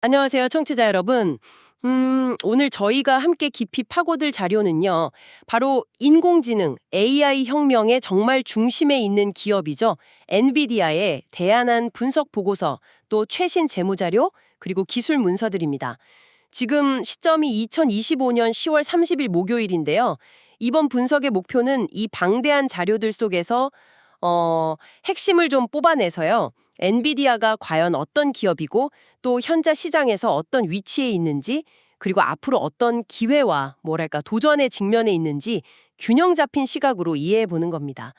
안녕하세요, 청취자 여러분. 오늘 저희가 함께 깊이 파고들 자료는요, 바로 인공지능, AI 혁명의 정말 중심에 있는 기업이죠. 엔비디아의 대안한 분석 보고서, 또 최신 재무자료, 그리고 기술 문서들입니다. 지금 시점이 2025년 10월 30일 목요일인데요. 이번 분석의 목표는 이 방대한 자료들 속에서 핵심을 좀 뽑아내서요. 엔비디아가 과연 어떤 기업이고 또 현재 시장에서 어떤 위치에 있는지 그리고 앞으로 어떤 기회와 뭐랄까 도전에 직면해 있는지 균형 잡힌 시각으로 이해해 보는 겁니다.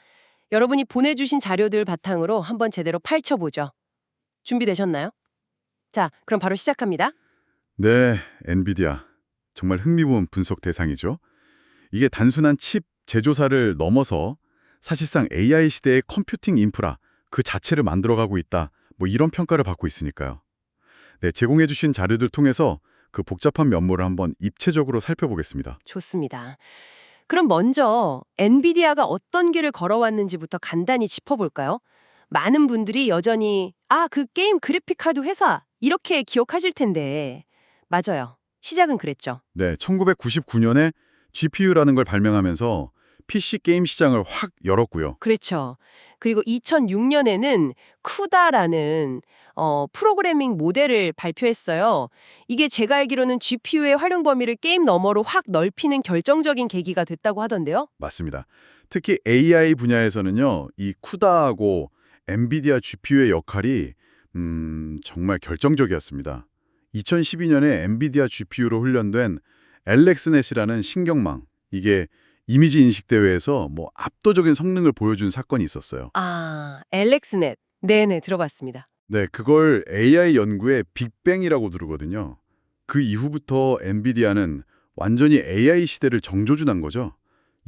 여러분이 보내주신 자료들 바탕으로 한번 제대로 파헤쳐보죠. 준비되셨나요? 자, 그럼 바로 시작합니다. 네, 엔비디아. 정말 흥미로운 분석 대상이죠. 이게 단순한 칩 제조사를 넘어서 사실상 AI 시대의 컴퓨팅 인프라 그 자체를 만들어가고 있다. 뭐 이런 평가를 받고 있으니까요. 네, 제공해 주신 자료들 통해서 그 복잡한 면모를 한번 입체적으로 살펴보겠습니다. 좋습니다. 그럼 먼저 엔비디아가 어떤 길을 걸어왔는지부터 간단히 짚어볼까요? 많은 분들이 여전히 그 게임 그래픽 카드 회사 이렇게 기억하실 텐데 맞아요. 시작은 그랬죠. 네, 1999년에 GPU라는 걸 발명하면서 PC 게임 시장을 확 열었고요. 그렇죠. 그리고 2006년에는 쿠다라는 프로그래밍 모델을 발표했어요. 이게 제가 알기로는 GPU의 활용 범위를 게임 너머로 확 넓히는 결정적인 계기가 됐다고 하던데요. 맞습니다. 특히 AI 분야에서는요, 이 쿠다하고 엔비디아 GPU의 역할이 정말 결정적이었습니다. 2012년에 엔비디아 GPU로 훈련된 LX넷이라는 신경망, 이게 이미지 인식 대회에서 뭐 압도적인 성능을 보여준 사건이 있었어요. LX넷. 네네, 들어봤습니다. 네, 그걸 AI 연구의 빅뱅이라고 부르거든요. 그 이후부터 엔비디아는 완전히 AI 시대를 정조준한 거죠.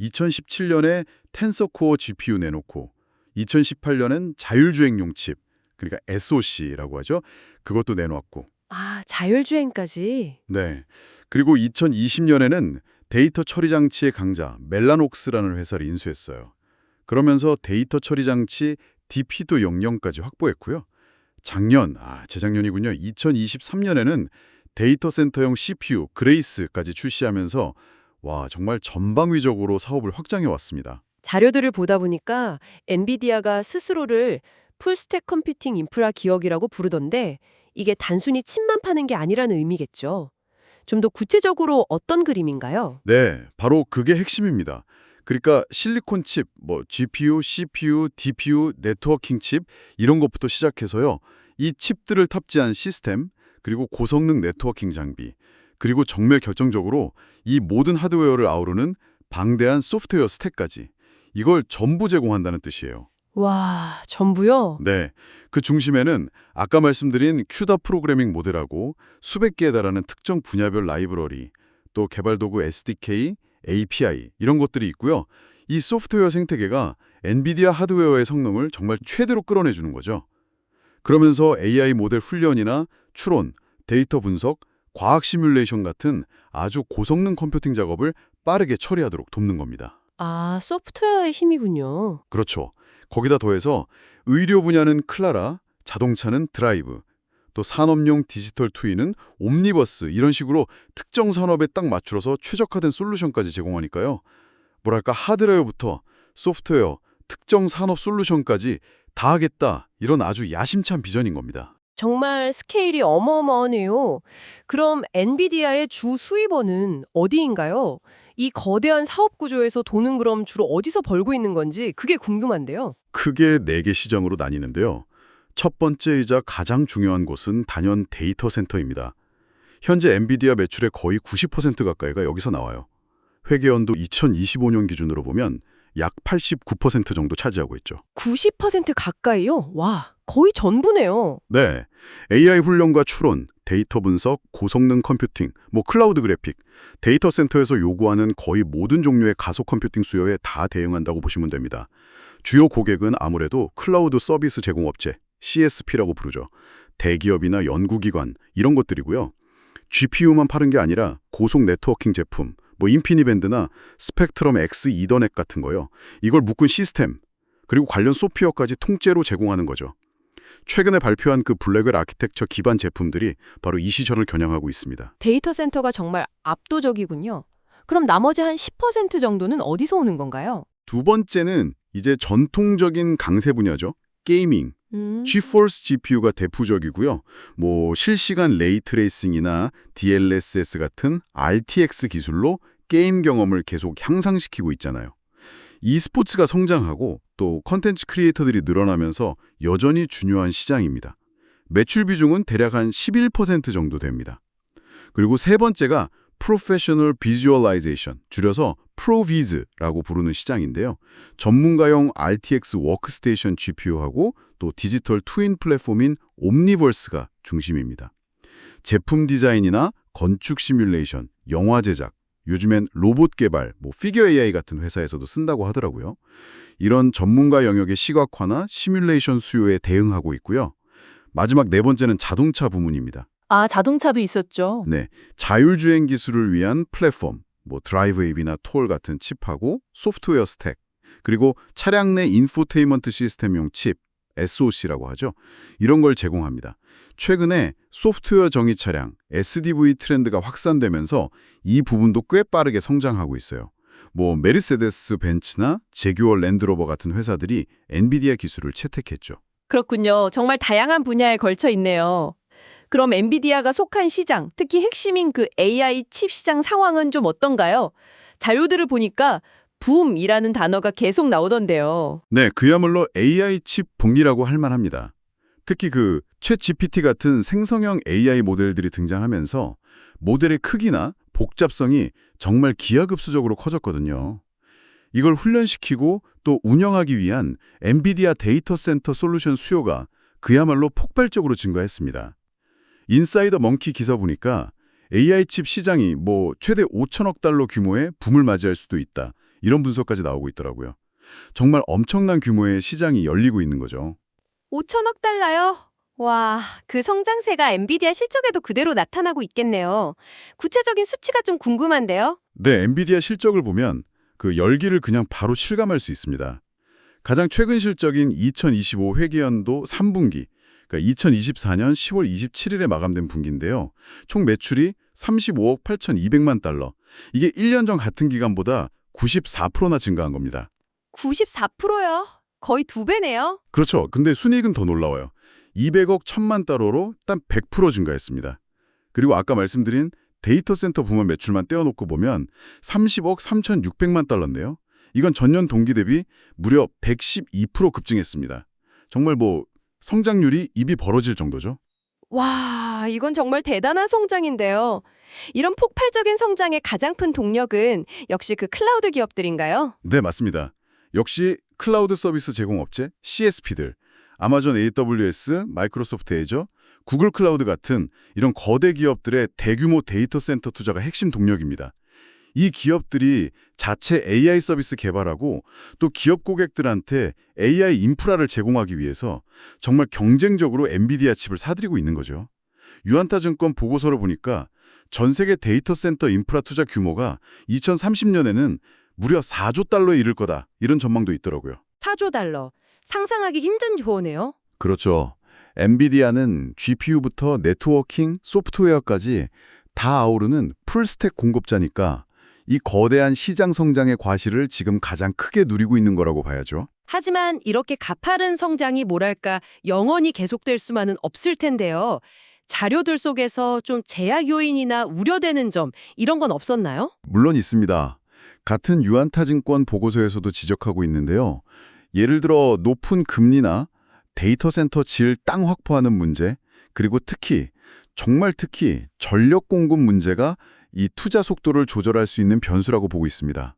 2017년에 텐서코어 GPU 내놓고 2018년엔 자율주행용 칩, 그러니까 SoC라고 하죠. 그것도 내놓았고. 자율주행까지. 네. 그리고 2020년에는 데이터 처리 장치의 강자 멜라녹스라는 회사를 인수했어요. 그러면서 데이터 처리 장치 DP도 영역까지 확보했고요. 재작년이군요. 2023년에는 데이터 센터용 CPU 그레이스까지 출시하면서 와, 정말 전방위적으로 사업을 확장해 왔습니다. 자료들을 보다 보니까 엔비디아가 스스로를 풀스택 컴퓨팅 인프라 기업이라고 부르던데 이게 단순히 칩만 파는 게 아니라는 의미겠죠. 좀 더 구체적으로 어떤 그림인가요? 네, 바로 그게 핵심입니다. 그러니까 실리콘 칩, GPU, CPU, DPU, 네트워킹 칩 이런 것부터 시작해서요. 이 칩들을 탑재한 시스템, 그리고 고성능 네트워킹 장비, 그리고 정말 결정적으로 이 모든 하드웨어를 아우르는 방대한 소프트웨어 스택까지 이걸 전부 제공한다는 뜻이에요. 와, 전부요? 네, 그 중심에는 아까 말씀드린 큐다 프로그래밍 모델하고 수백 개에 달하는 특정 분야별 라이브러리, 또 개발 도구 SDK, API 이런 것들이 있고요. 이 소프트웨어 생태계가 엔비디아 하드웨어의 성능을 정말 최대로 끌어내주는 거죠. 그러면서 AI 모델 훈련이나 추론, 데이터 분석, 과학 시뮬레이션 같은 아주 고성능 컴퓨팅 작업을 빠르게 처리하도록 돕는 겁니다. 소프트웨어의 힘이군요. 그렇죠. 거기다 더해서 의료 분야는 클라라, 자동차는 드라이브, 또 산업용 디지털 트윈은 옴니버스 이런 식으로 특정 산업에 딱 맞춰서 최적화된 솔루션까지 제공하니까요. 뭐랄까 하드웨어부터 소프트웨어, 특정 산업 솔루션까지 다 하겠다 이런 아주 야심찬 비전인 겁니다. 정말 스케일이 어마어마하네요. 그럼 엔비디아의 주 수입원은 어디인가요? 이 거대한 사업 구조에서 돈은 그럼 주로 어디서 벌고 있는 건지 그게 궁금한데요. 크게 4개 시장으로 나뉘는데요. 첫 번째이자 가장 중요한 곳은 단연 데이터 센터입니다. 현재 엔비디아 매출의 거의 90% 가까이가 여기서 나와요. 회계연도 2025년 기준으로 보면 약 89% 정도 차지하고 있죠. 90% 가까이요? 와, 거의 전부네요. 네, AI 훈련과 추론, 데이터 분석, 고성능 컴퓨팅, 클라우드 그래픽, 데이터 센터에서 요구하는 거의 모든 종류의 가속 컴퓨팅 수요에 다 대응한다고 보시면 됩니다. 주요 고객은 아무래도 클라우드 서비스 제공업체, CSP라고 부르죠. 대기업이나 연구기관 이런 것들이고요. GPU만 파는 게 아니라 고속 네트워킹 제품, 인피니밴드나 스펙트럼 X 이더넷 같은 거요. 이걸 묶은 시스템, 그리고 관련 소프트웨어까지 통째로 제공하는 거죠. 최근에 발표한 그 블랙웰 아키텍처 기반 제품들이 바로 이 시전을 겨냥하고 있습니다. 데이터 센터가 정말 압도적이군요. 그럼 나머지 한 10% 정도는 어디서 오는 건가요? 두 번째는 이제 전통적인 강세 분야죠. 게이밍. GeForce GPU가 대표적이고요. 뭐 실시간 레이 트레이싱이나 DLSS 같은 RTX 기술로 게임 경험을 계속 향상시키고 있잖아요. e스포츠가 성장하고 또 컨텐츠 크리에이터들이 늘어나면서 여전히 중요한 시장입니다. 매출 비중은 대략 한 11% 정도 됩니다. 그리고 세 번째가 Professional Visualization, 줄여서 ProVis라고 부르는 시장인데요. 전문가용 RTX 워크스테이션 GPU하고 또 디지털 트윈 플랫폼인 옴니버스가 중심입니다. 제품 디자인이나 건축 시뮬레이션, 영화 제작, 요즘엔 로봇 개발, 피겨 AI 같은 회사에서도 쓴다고 하더라고요. 이런 전문가 영역의 시각화나 시뮬레이션 수요에 대응하고 있고요. 마지막 네 번째는 자동차 부문입니다. 아, 자동차도 있었죠. 네, 자율주행 기술을 위한 플랫폼, 드라이브 앱이나 톨 같은 칩하고 소프트웨어 스택, 그리고 차량 내 인포테인먼트 시스템용 칩, SoC라고 하죠. 이런 걸 제공합니다. 최근에 소프트웨어 정의 차량, SDV 트렌드가 확산되면서 이 부분도 꽤 빠르게 성장하고 있어요. 메르세데스 벤츠나 제규어 랜드로버 같은 회사들이 엔비디아 기술을 채택했죠. 그렇군요. 정말 다양한 분야에 걸쳐 있네요. 그럼 엔비디아가 속한 시장, 특히 핵심인 그 AI 칩 시장 상황은 좀 어떤가요? 자료들을 보니까 붐이라는 단어가 계속 나오던데요. 네, 그야말로 AI 칩 붐이라고 할 만합니다. 특히 챗 GPT 같은 생성형 AI 모델들이 등장하면서 모델의 크기나 복잡성이 정말 기하급수적으로 커졌거든요. 이걸 훈련시키고 또 운영하기 위한 엔비디아 데이터 센터 솔루션 수요가 그야말로 폭발적으로 증가했습니다. 인사이더 멍키 기사 보니까 AI 칩 시장이 최대 5천억 달러 규모의 붐을 맞이할 수도 있다. 이런 분석까지 나오고 있더라고요. 정말 엄청난 규모의 시장이 열리고 있는 거죠. 5천억 달러요? 와, 그 성장세가 엔비디아 실적에도 그대로 나타나고 있겠네요. 구체적인 수치가 좀 궁금한데요. 네, 엔비디아 실적을 보면 그 열기를 그냥 바로 실감할 수 있습니다. 가장 최근 실적인 2025 회계연도 3분기, 그러니까 2024년 10월 27일에 마감된 분기인데요. 총 매출이 35억 8,200만 달러. 이게 1년 전 같은 기간보다 94%나 증가한 겁니다. 94%요? 거의 2배네요. 그렇죠. 근데 순이익은 더 놀라워요. 200억 1,000만 달러로 딱 100% 증가했습니다. 그리고 아까 말씀드린 데이터 센터 부문 매출만 떼어놓고 보면 30억 3,600만 달러인데요. 이건 전년 동기 대비 무려 112% 급증했습니다. 정말 성장률이 입이 벌어질 정도죠. 와, 이건 정말 대단한 성장인데요. 이런 폭발적인 성장의 가장 큰 동력은 역시 그 클라우드 기업들인가요? 네, 맞습니다. 역시 클라우드 서비스 제공업체 CSP들, 아마존 AWS, 마이크로소프트 애저, 구글 클라우드 같은 이런 거대 기업들의 대규모 데이터 센터 투자가 핵심 동력입니다. 이 기업들이 자체 AI 서비스 개발하고 또 기업 고객들한테 AI 인프라를 제공하기 위해서 정말 경쟁적으로 엔비디아 칩을 사들이고 있는 거죠. 유안타증권 보고서를 보니까 전 세계 데이터 센터 인프라 투자 규모가 2030년에는 무려 4조 달러에 이를 거다. 이런 전망도 있더라고요. 4조 달러. 상상하기 힘든 조언이에요. 그렇죠. 엔비디아는 GPU부터 네트워킹, 소프트웨어까지 다 아우르는 풀스택 공급자니까 이 거대한 시장 성장의 과실을 지금 가장 크게 누리고 있는 거라고 봐야죠. 하지만 이렇게 가파른 성장이 영원히 계속될 수만은 없을 텐데요. 자료들 속에서 좀 제약 요인이나 우려되는 점 이런 건 없었나요? 물론 있습니다. 같은 유안타증권 보고서에서도 지적하고 있는데요. 예를 들어 높은 금리나 데이터 센터 질 땅 확보하는 문제, 그리고 정말 특히 전력 공급 문제가 이 투자 속도를 조절할 수 있는 변수라고 보고 있습니다.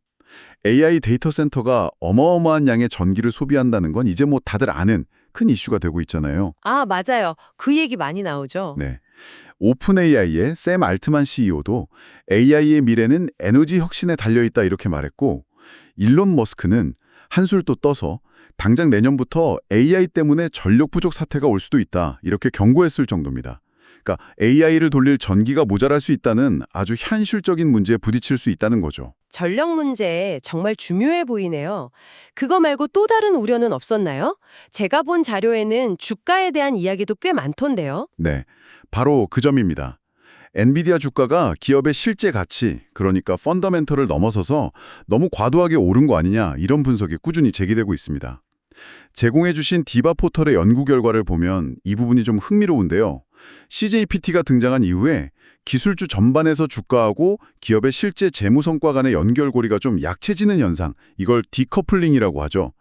AI 데이터 센터가 어마어마한 양의 전기를 소비한다는 건 이제 다들 아는 큰 이슈가 되고 있잖아요. 아, 맞아요. 그 얘기 많이 나오죠. 네. 오픈 AI의 샘 알트만 CEO도 AI의 미래는 에너지 혁신에 달려있다 이렇게 말했고, 일론 머스크는 한술 또 떠서 당장 내년부터 AI 때문에 전력 부족 사태가 올 수도 있다 이렇게 경고했을 정도입니다. 그러니까 AI를 돌릴 전기가 모자랄 수 있다는 아주 현실적인 문제에 부딪힐 수 있다는 거죠. 전력 문제 정말 중요해 보이네요. 그거 말고 또 다른 우려는 없었나요? 제가 본 자료에는 주가에 대한 이야기도 꽤 많던데요. 네, 바로 그 점입니다. 엔비디아 주가가 기업의 실제 가치, 그러니까 펀더멘털을 넘어서서 너무 과도하게 오른 거 아니냐 이런 분석이 꾸준히 제기되고 있습니다. 제공해주신 디바 포털의 연구 결과를 보면 이 부분이 좀 흥미로운데요. CJPT가 등장한 이후에 기술주 전반에서 주가하고 기업의 실제 재무 성과 간의 연결고리가 좀 약해지는 현상, 이걸 디커플링이라고 하죠.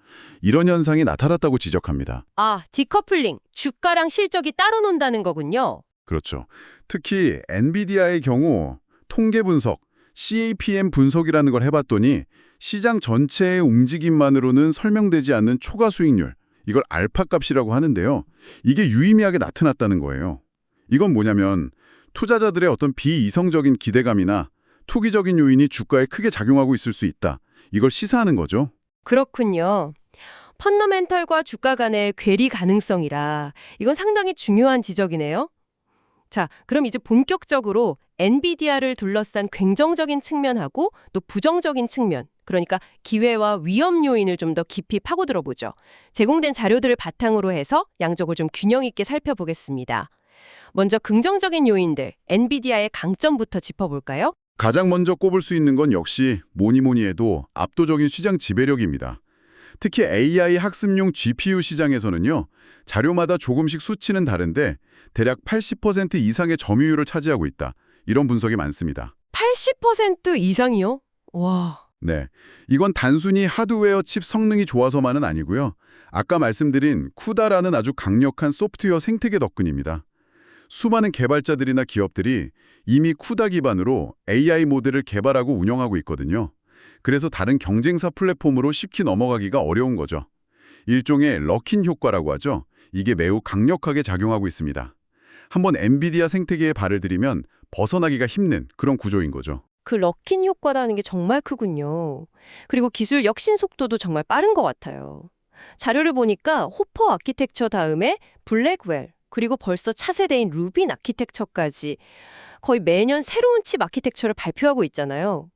이런 현상이 나타났다고 지적합니다. 아, 디커플링. 주가랑 실적이 따로 논다는 거군요. 그렇죠. 특히 엔비디아의 경우 통계 분석, CAPM 분석이라는 걸 해봤더니 시장 전체의 움직임만으로는 설명되지 않는 초과 수익률, 이걸 알파 값이라고 하는데요. 이게 유의미하게 나타났다는 거예요. 이건 뭐냐면 투자자들의 어떤 비이성적인 기대감이나 투기적인 요인이 주가에 크게 작용하고 있을 수 있다. 이걸 시사하는 거죠. 그렇군요. 펀더멘털과 주가 간의 괴리 가능성이라 이건 상당히 중요한 지적이네요. 자, 그럼 이제 본격적으로 엔비디아를 둘러싼 긍정적인 측면하고 또 부정적인 측면, 그러니까 기회와 위험 요인을 좀 더 깊이 파고들어 보죠. 제공된 자료들을 바탕으로 해서 양적을 좀 균형 있게 살펴보겠습니다. 먼저 긍정적인 요인들, 엔비디아의 강점부터 짚어볼까요? 가장 먼저 꼽을 수 있는 건 역시 뭐니 해도 압도적인 시장 지배력입니다. 특히 AI 학습용 GPU 시장에서는요. 자료마다 조금씩 수치는 다른데 대략 80% 이상의 점유율을 차지하고 있다. 이런 분석이 많습니다. 80% 이상이요? 와. 네, 이건 단순히 하드웨어 칩 성능이 좋아서만은 아니고요. 아까 말씀드린 쿠다라는 아주 강력한 소프트웨어 생태계 덕분입니다. 수많은 개발자들이나 기업들이 이미 쿠다 기반으로 AI 모델을 개발하고 운영하고 있거든요. 그래서 다른 경쟁사 플랫폼으로 쉽게 넘어가기가 어려운 거죠. 일종의 럭인 효과라고 하죠. 이게 매우 강력하게 작용하고 있습니다. 한번 엔비디아 생태계에 발을 들이면 벗어나기가 힘든 그런 구조인 거죠. 그 럭인 효과라는 게 정말 크군요. 그리고 기술 혁신 속도도 정말 빠른 것 같아요. 자료를 보니까 호퍼 아키텍처 다음에 블랙웰, 그리고 벌써 차세대인 루빈 아키텍처까지 거의 매년 새로운 칩 아키텍처를 발표하고 있잖아요.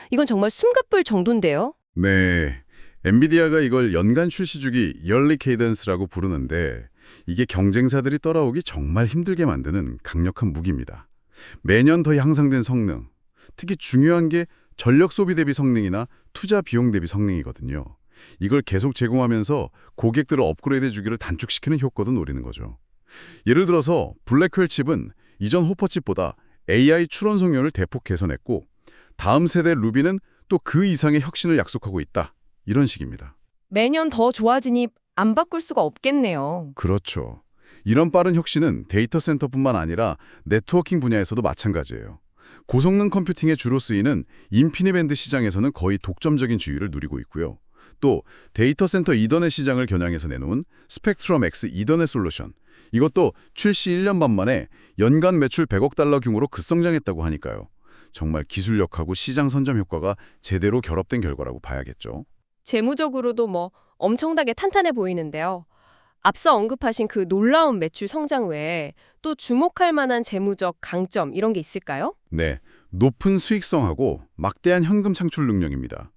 이건 정말 숨가쁠 정도인데요. 네, 엔비디아가 이걸 연간 출시 주기 이얼리 케이던스라고 부르는데 이게 경쟁사들이 따라오기 정말 힘들게 만드는 강력한 무기입니다. 매년 더 향상된 성능, 특히 중요한 게 전력 소비 대비 성능이나 투자 비용 대비 성능이거든요. 이걸 계속 제공하면서 고객들을 업그레이드 주기를 단축시키는 효과도 노리는 거죠. 예를 들어서 블랙웰 칩은 이전 호퍼 칩보다 AI 추론 성능을 대폭 개선했고 다음 세대 루비는 또 그 이상의 혁신을 약속하고 있다. 이런 식입니다. 매년 더 좋아지니 안 바꿀 수가 없겠네요. 그렇죠. 이런 빠른 혁신은 데이터 센터뿐만 아니라 네트워킹 분야에서도 마찬가지예요. 고성능 컴퓨팅에 주로 쓰이는 인피니밴드 시장에서는 거의 독점적인 지위를 누리고 있고요. 또 데이터 센터 이더넷 시장을 겨냥해서 내놓은 스펙트럼 X 이더넷 솔루션, 이것도 출시 1년 반 만에 연간 매출 100억 달러 규모로 급성장했다고 하니까요. 정말 기술력하고 시장 선점 효과가 제대로 결합된 결과라고 봐야겠죠. 재무적으로도 뭐 엄청나게 탄탄해 보이는데요. 앞서 언급하신 그 놀라운 매출 성장 외에 또 주목할 만한 재무적 강점 이런 게 있을까요? 네, 높은 수익성하고 막대한 현금 창출 능력입니다.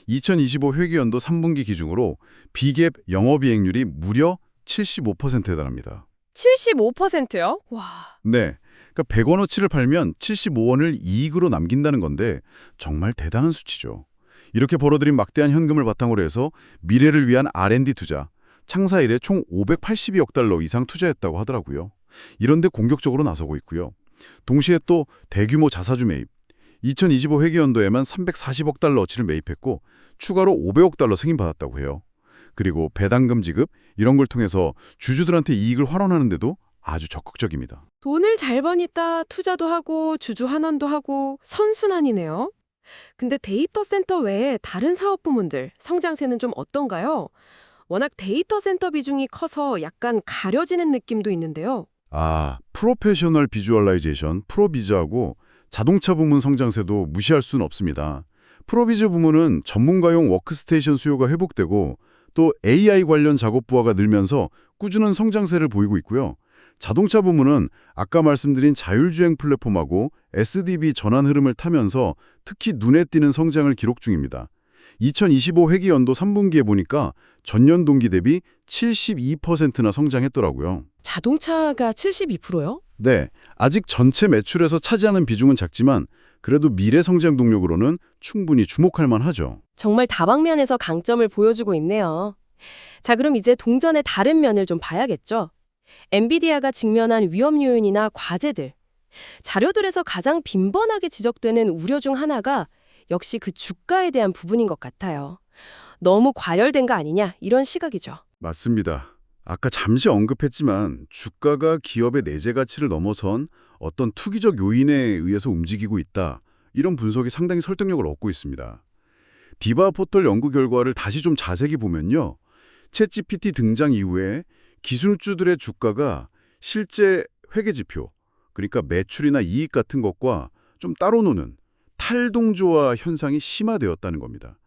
2025 회계연도 3분기 기준으로 비갭 영업이익률이 무려 75%에 달합니다. 75%요? 와. 네, 그러니까 100원어치를 팔면 75원을 이익으로 남긴다는 건데 정말 대단한 수치죠. 이렇게 벌어들인 막대한 현금을 바탕으로 해서 미래를 위한 R&D 투자, 창사 이래 총 582억 달러 이상 투자했다고 하더라고요. 이런 데 공격적으로 나서고 있고요. 동시에 또 대규모 자사주 매입, 2025 회계연도에만 340억 달러어치를 매입했고 추가로 500억 달러 승인받았다고 해요. 그리고 배당금 지급, 이런 걸 통해서 주주들한테 이익을 환원하는 데도 아주 적극적입니다. 돈을 잘 버니까 투자도 하고 주주 환원도 하고 선순환이네요. 근데 데이터 센터 외에 다른 사업 부문들 성장세는 좀 어떤가요? 워낙 데이터 센터 비중이 커서 약간 가려지는 느낌도 있는데요. 프로페셔널 비주얼라이제이션, 프로비즈하고 자동차 부문 성장세도 무시할 수는 없습니다. 프로비즈 부문은 전문가용 워크스테이션 수요가 회복되고 또 AI 관련 작업 부하가 늘면서 꾸준한 성장세를 보이고 있고요. 자동차 부문은 아까 말씀드린 자율주행 플랫폼하고 SDV 전환 흐름을 타면서 특히 눈에 띄는 성장을 기록 중입니다. 2025 회기연도 3분기에 보니까 전년 동기 대비 72%나 성장했더라고요. 자동차가 72%요? 네, 아직 전체 매출에서 차지하는 비중은 작지만 그래도 미래 성장 동력으로는 충분히 주목할 만하죠. 정말 다방면에서 강점을 보여주고 있네요. 자, 그럼 이제 동전의 다른 면을 좀 봐야겠죠. 엔비디아가 직면한 위험 요인이나 과제들. 자료들에서 가장 빈번하게 지적되는 우려 중 하나가 역시 그 주가에 대한 부분인 것 같아요. 너무 과열된 거 아니냐 이런 시각이죠. 맞습니다. 아까 잠시 언급했지만 주가가 기업의 내재 가치를 넘어선 어떤 투기적 요인에 의해서 움직이고 있다. 이런 분석이 상당히 설득력을 얻고 있습니다. 디바 포털 연구 결과를 다시 좀 자세히 보면요. 챗GPT 등장 이후에 기술주들의 주가가 실제 회계지표, 그러니까 매출이나 이익 같은 것과 좀 따로 노는 탈동조화 현상이 심화되었다는 겁니다.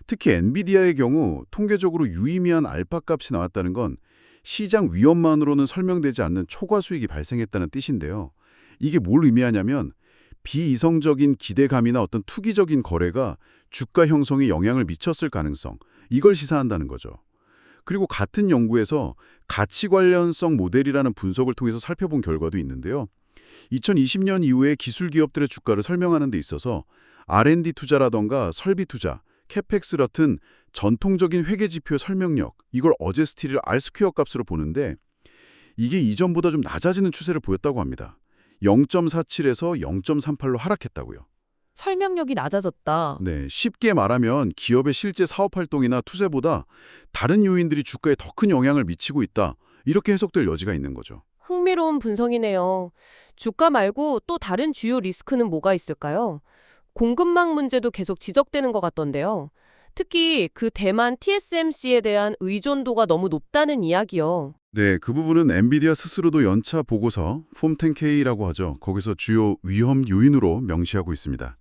특히 엔비디아의 경우 통계적으로 유의미한 알파 값이 나왔다는 건 시장 위험만으로는 설명되지 않는 초과 수익이 발생했다는 뜻인데요. 이게 뭘 의미하냐면 비이성적인 기대감이나 어떤 투기적인 거래가 주가 형성에 영향을 미쳤을 가능성, 이걸 시사한다는 거죠. 그리고 같은 연구에서 가치 관련성 모델이라는 분석을 통해서 살펴본 결과도 있는데요. 2020년 이후에 기술 기업들의 주가를 설명하는 데 있어서 R&D 투자라던가 설비 투자, 캐펙스 같은 전통적인 회계지표 설명력, 이걸 어제스티를 R 스퀘어 값으로 보는데 이게 이전보다 좀 낮아지는 추세를 보였다고 합니다. 0.47에서 0.38로 하락했다고요. 설명력이 낮아졌다. 네, 쉽게 말하면 기업의 실제 사업 활동이나 투자보다 다른 요인들이 주가에 더 큰 영향을 미치고 있다. 이렇게 해석될 여지가 있는 거죠. 흥미로운 분석이네요. 주가 말고 또 다른 주요 리스크는 뭐가 있을까요? 공급망 문제도 계속 지적되는 것 같던데요. 특히 그 대만 TSMC에 대한 의존도가 너무 높다는 이야기요. 네, 그 부분은 엔비디아 스스로도 연차 보고서 폼 10K라고 하죠. 거기서 주요 위험 요인으로 명시하고 있습니다.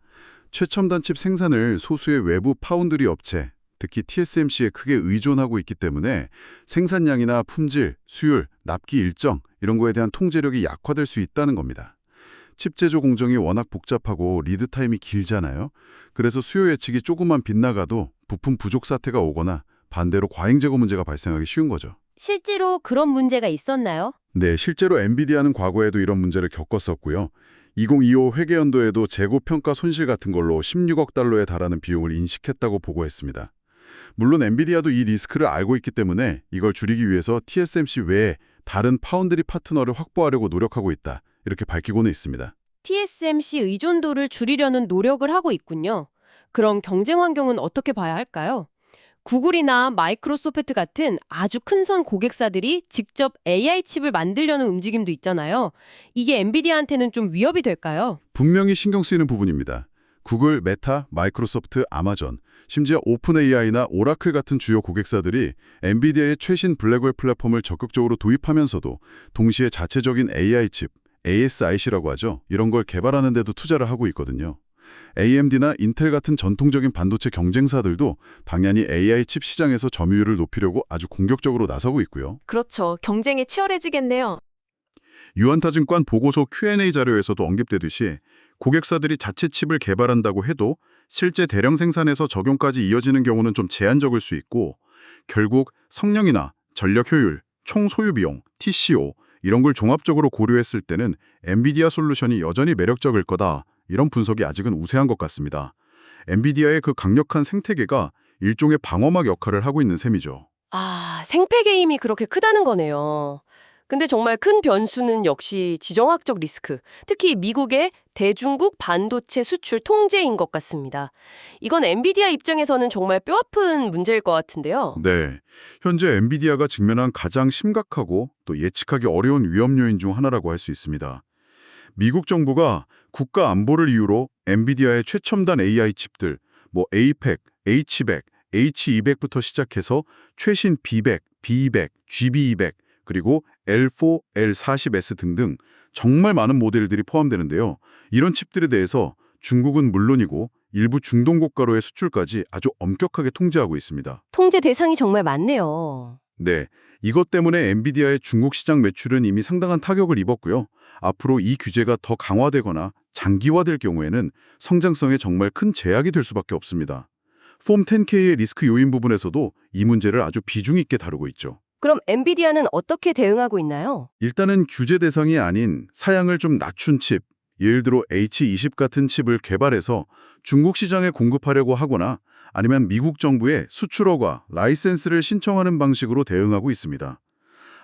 최첨단 칩 생산을 소수의 외부 파운드리 업체, 특히 TSMC에 크게 의존하고 있기 때문에 생산량이나 품질, 수율, 납기 일정 이런 거에 대한 통제력이 약화될 수 있다는 겁니다. 칩 제조 공정이 워낙 복잡하고 리드 타임이 길잖아요. 그래서 수요 예측이 조금만 빗나가도 부품 부족 사태가 오거나 반대로 과잉 재고 문제가 발생하기 쉬운 거죠. 실제로 그런 문제가 있었나요? 네, 실제로 엔비디아는 과거에도 이런 문제를 겪었었고요. 2025 회계연도에도 재고 평가 손실 같은 걸로 16억 달러에 달하는 비용을 인식했다고 보고했습니다. 물론 엔비디아도 이 리스크를 알고 있기 때문에 이걸 줄이기 위해서 TSMC 외에 다른 파운드리 파트너를 확보하려고 노력하고 있다. 이렇게 밝히고는 있습니다. TSMC 의존도를 줄이려는 노력을 하고 있군요. 그럼 경쟁 환경은 어떻게 봐야 할까요? 구글이나 마이크로소프트 같은 아주 큰 선 고객사들이 직접 AI 칩을 만들려는 움직임도 있잖아요. 이게 엔비디아한테는 좀 위협이 될까요? 분명히 신경 쓰이는 부분입니다. 구글, 메타, 마이크로소프트, 아마존, 심지어 오픈 AI나 오라클 같은 주요 고객사들이 엔비디아의 최신 블랙홀 플랫폼을 적극적으로 도입하면서도 동시에 자체적인 AI 칩, ASIC라고 하죠. 이런 걸 개발하는 데도 투자를 하고 있거든요. AMD나 인텔 같은 전통적인 반도체 경쟁사들도 당연히 AI 칩 시장에서 점유율을 높이려고 아주 공격적으로 나서고 있고요. 그렇죠. 경쟁이 치열해지겠네요. 유한타증권 보고서 Q&A 자료에서도 언급되듯이 고객사들이 자체 칩을 개발한다고 해도 실제 대량 생산에서 적용까지 이어지는 경우는 좀 제한적일 수 있고 결국 성능이나 전력 효율, 총 소유 비용, TCO 이런 걸 종합적으로 고려했을 때는 엔비디아 솔루션이 여전히 매력적일 거다. 이런 분석이 아직은 우세한 것 같습니다. 엔비디아의 그 강력한 생태계가 일종의 방어막 역할을 하고 있는 셈이죠. 아, 생태계 힘이 그렇게 크다는 거네요. 근데 정말 큰 변수는 역시 지정학적 리스크, 특히 미국의 대중국 반도체 수출 통제인 것 같습니다. 이건 엔비디아 입장에서는 정말 뼈아픈 문제일 것 같은데요. 네, 현재 엔비디아가 직면한 가장 심각하고 또 예측하기 어려운 위험 요인 중 하나라고 할 수 있습니다. 미국 정부가 국가 안보를 이유로 엔비디아의 최첨단 AI 칩들, A100, H100, H200부터 시작해서 최신 B100, B200, GB200, 그리고 L4, L40S 등등 정말 많은 모델들이 포함되는데요. 이런 칩들에 대해서 중국은 물론이고 일부 중동 국가로의 수출까지 아주 엄격하게 통제하고 있습니다. 통제 대상이 정말 많네요. 네, 이것 때문에 엔비디아의 중국 시장 매출은 이미 상당한 타격을 입었고요. 앞으로 이 규제가 더 강화되거나 장기화될 경우에는 성장성에 정말 큰 제약이 될 수밖에 없습니다. 폼 10K의 리스크 요인 부분에서도 이 문제를 아주 비중 있게 다루고 있죠. 그럼 엔비디아는 어떻게 대응하고 있나요? 일단은 규제 대상이 아닌 사양을 좀 낮춘 칩, 예를 들어 H20 같은 칩을 개발해서 중국 시장에 공급하려고 하거나 아니면 미국 정부에 수출 허가, 라이센스를 신청하는 방식으로 대응하고 있습니다.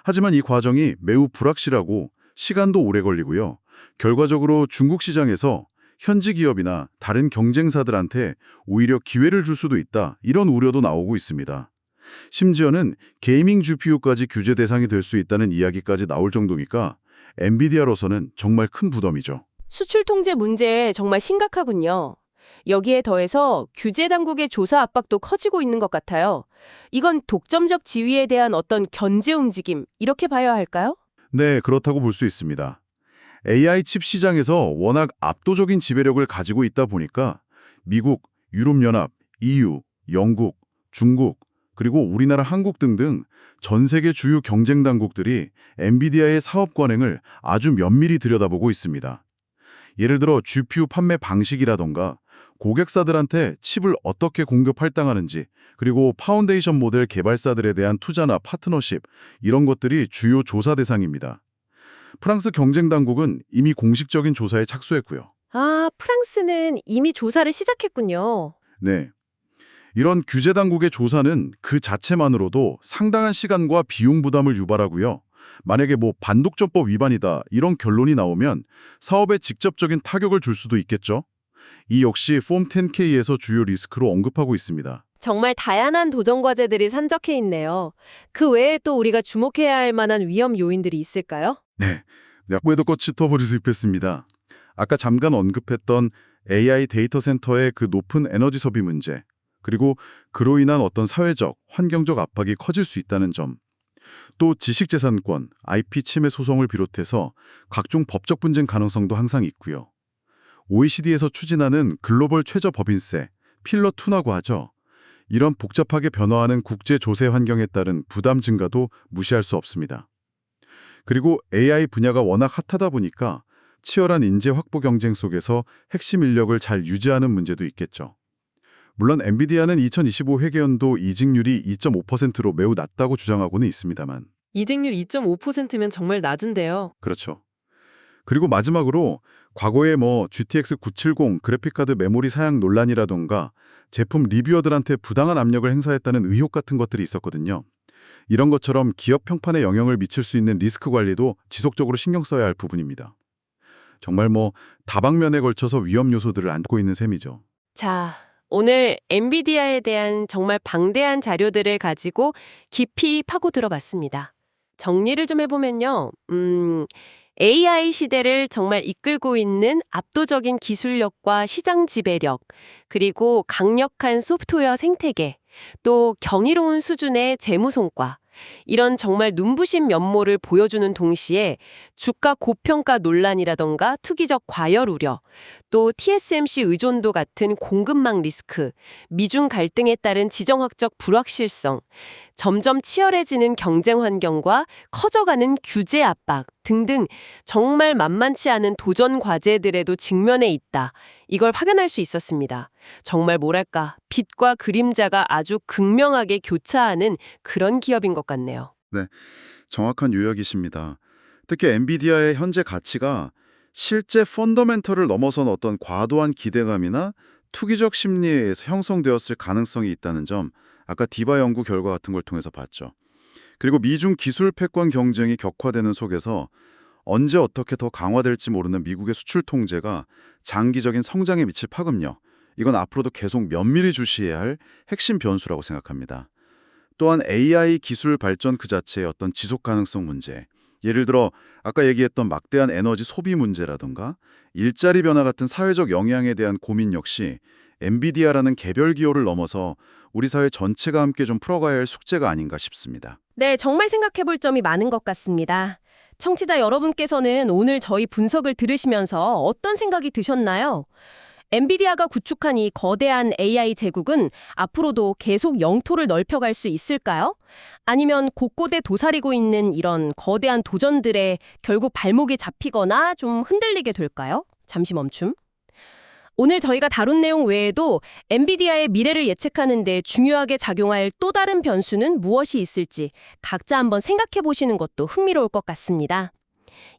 하지만 이 과정이 매우 불확실하고 시간도 오래 걸리고요. 결과적으로 중국 시장에서 현지 기업이나 다른 경쟁사들한테 오히려 기회를 줄 수도 있다, 이런 우려도 나오고 있습니다. 심지어는 게이밍 GPU까지 규제 대상이 될 수 있다는 이야기까지 나올 정도니까 엔비디아로서는 정말 큰 부담이죠. 수출 통제 문제 정말 심각하군요. 여기에 더해서 규제 당국의 조사 압박도 커지고 있는 것 같아요. 이건 독점적 지위에 대한 어떤 견제 움직임, 이렇게 봐야 할까요? 네, 그렇다고 볼 수 있습니다. AI 칩 시장에서 워낙 압도적인 지배력을 가지고 있다 보니까 미국, 유럽연합, EU, 영국, 중국, 그리고 우리나라 한국 등등 전 세계 주요 경쟁 당국들이 엔비디아의 사업 관행을 아주 면밀히 들여다보고 있습니다. 예를 들어 GPU 판매 방식이라던가 고객사들한테 칩을 어떻게 공급 할당하는지, 그리고 파운데이션 모델 개발사들에 대한 투자나 파트너십, 이런 것들이 주요 조사 대상입니다. 프랑스 경쟁당국은 이미 공식적인 조사에 착수했고요. 아, 프랑스는 이미 조사를 시작했군요. 네. 이런 규제 당국의 조사는 그 자체만으로도 상당한 시간과 비용 부담을 유발하고요. 만약에 반독점법 위반이다, 이런 결론이 나오면 사업에 직접적인 타격을 줄 수도 있겠죠. 이 역시 폼 10K에서 주요 리스크로 언급하고 있습니다. 정말 다양한 도전 과제들이 산적해 있네요. 그 외에 또 우리가 주목해야 할 만한 위험 요인들이 있을까요? 네, 약부에도 꽃이 터버리습했습니다. 아까 잠깐 언급했던 AI 데이터 센터의 그 높은 에너지 소비 문제, 그리고 그로 인한 어떤 사회적, 환경적 압박이 커질 수 있다는 점, 또 지식재산권, IP 침해 소송을 비롯해서 각종 법적 분쟁 가능성도 항상 있고요. OECD에서 추진하는 글로벌 최저 법인세, 필러 2라고 하죠. 이런 복잡하게 변화하는 국제 조세 환경에 따른 부담 증가도 무시할 수 없습니다. 그리고 AI 분야가 워낙 핫하다 보니까 치열한 인재 확보 경쟁 속에서 핵심 인력을 잘 유지하는 문제도 있겠죠. 물론 엔비디아는 2025 회계연도 이직률이 2.5%로 매우 낮다고 주장하고는 있습니다만. 이직률 2.5%면 정말 낮은데요. 그렇죠. 그리고 마지막으로 과거에 GTX 970 그래픽카드 메모리 사양 논란이라던가 제품 리뷰어들한테 부당한 압력을 행사했다는 의혹 같은 것들이 있었거든요. 이런 것처럼 기업 평판에 영향을 미칠 수 있는 리스크 관리도 지속적으로 신경 써야 할 부분입니다. 정말 다방면에 걸쳐서 위험 요소들을 안고 있는 셈이죠. 자, 오늘 엔비디아에 대한 정말 방대한 자료들을 가지고 깊이 파고 들어봤습니다. 정리를 좀 해보면요. AI 시대를 정말 이끌고 있는 압도적인 기술력과 시장 지배력, 그리고 강력한 소프트웨어 생태계, 또 경이로운 수준의 재무 성과, 이런 정말 눈부신 면모를 보여주는 동시에 주가 고평가 논란이라던가 투기적 과열 우려, 또 TSMC 의존도 같은 공급망 리스크, 미중 갈등에 따른 지정학적 불확실성, 점점 치열해지는 경쟁 환경과 커져가는 규제 압박 등등 정말 만만치 않은 도전 과제들에도 직면해 있다. 이걸 확인할 수 있었습니다. 정말 뭐랄까, 빛과 그림자가 아주 극명하게 교차하는 그런 기업인 것 같네요. 네, 정확한 요약이십니다. 특히 엔비디아의 현재 가치가 실제 펀더멘털을 넘어선 어떤 과도한 기대감이나 투기적 심리에 의해서 형성되었을 가능성이 있다는 점, 아까 디바 연구 결과 같은 걸 통해서 봤죠. 그리고 미중 기술 패권 경쟁이 격화되는 속에서 언제 어떻게 더 강화될지 모르는 미국의 수출 통제가 장기적인 성장에 미칠 파급력, 이건 앞으로도 계속 면밀히 주시해야 할 핵심 변수라고 생각합니다. 또한 AI 기술 발전 그 자체의 어떤 지속 가능성 문제, 예를 들어 아까 얘기했던 막대한 에너지 소비 문제라던가 일자리 변화 같은 사회적 영향에 대한 고민 역시 엔비디아라는 개별 기호를 넘어서 우리 사회 전체가 함께 좀 풀어가야 할 숙제가 아닌가 싶습니다. 네, 정말 생각해 볼 점이 많은 것 같습니다. 청취자 여러분께서는 오늘 저희 분석을 들으시면서 어떤 생각이 드셨나요? 엔비디아가 구축한 이 거대한 AI 제국은 앞으로도 계속 영토를 넓혀갈 수 있을까요? 아니면 곳곳에 도사리고 있는 이런 거대한 도전들에 결국 발목이 잡히거나 좀 흔들리게 될까요? 잠시 멈춤. 오늘 저희가 다룬 내용 외에도 엔비디아의 미래를 예측하는 데 중요하게 작용할 또 다른 변수는 무엇이 있을지 각자 한번 생각해 보시는 것도 흥미로울 것 같습니다.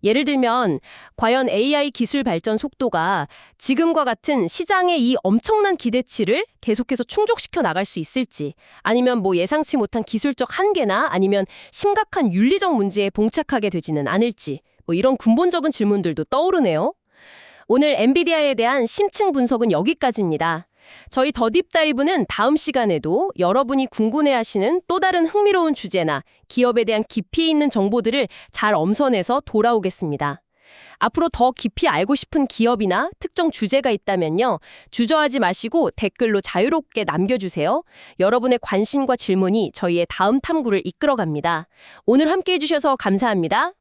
예를 들면 과연 AI 기술 발전 속도가 지금과 같은 시장의 이 엄청난 기대치를 계속해서 충족시켜 나갈 수 있을지, 아니면 뭐 예상치 못한 기술적 한계나 아니면 심각한 윤리적 문제에 봉착하게 되지는 않을지, 뭐 이런 근본적인 질문들도 떠오르네요. 오늘 엔비디아에 대한 심층 분석은 여기까지입니다. 저희 더 딥다이브는 다음 시간에도 여러분이 궁금해하시는 또 다른 흥미로운 주제나 기업에 대한 깊이 있는 정보들을 잘 엄선해서 돌아오겠습니다. 앞으로 더 깊이 알고 싶은 기업이나 특정 주제가 있다면요, 주저하지 마시고 댓글로 자유롭게 남겨주세요. 여러분의 관심과 질문이 저희의 다음 탐구를 이끌어갑니다. 오늘 함께해 주셔서 감사합니다.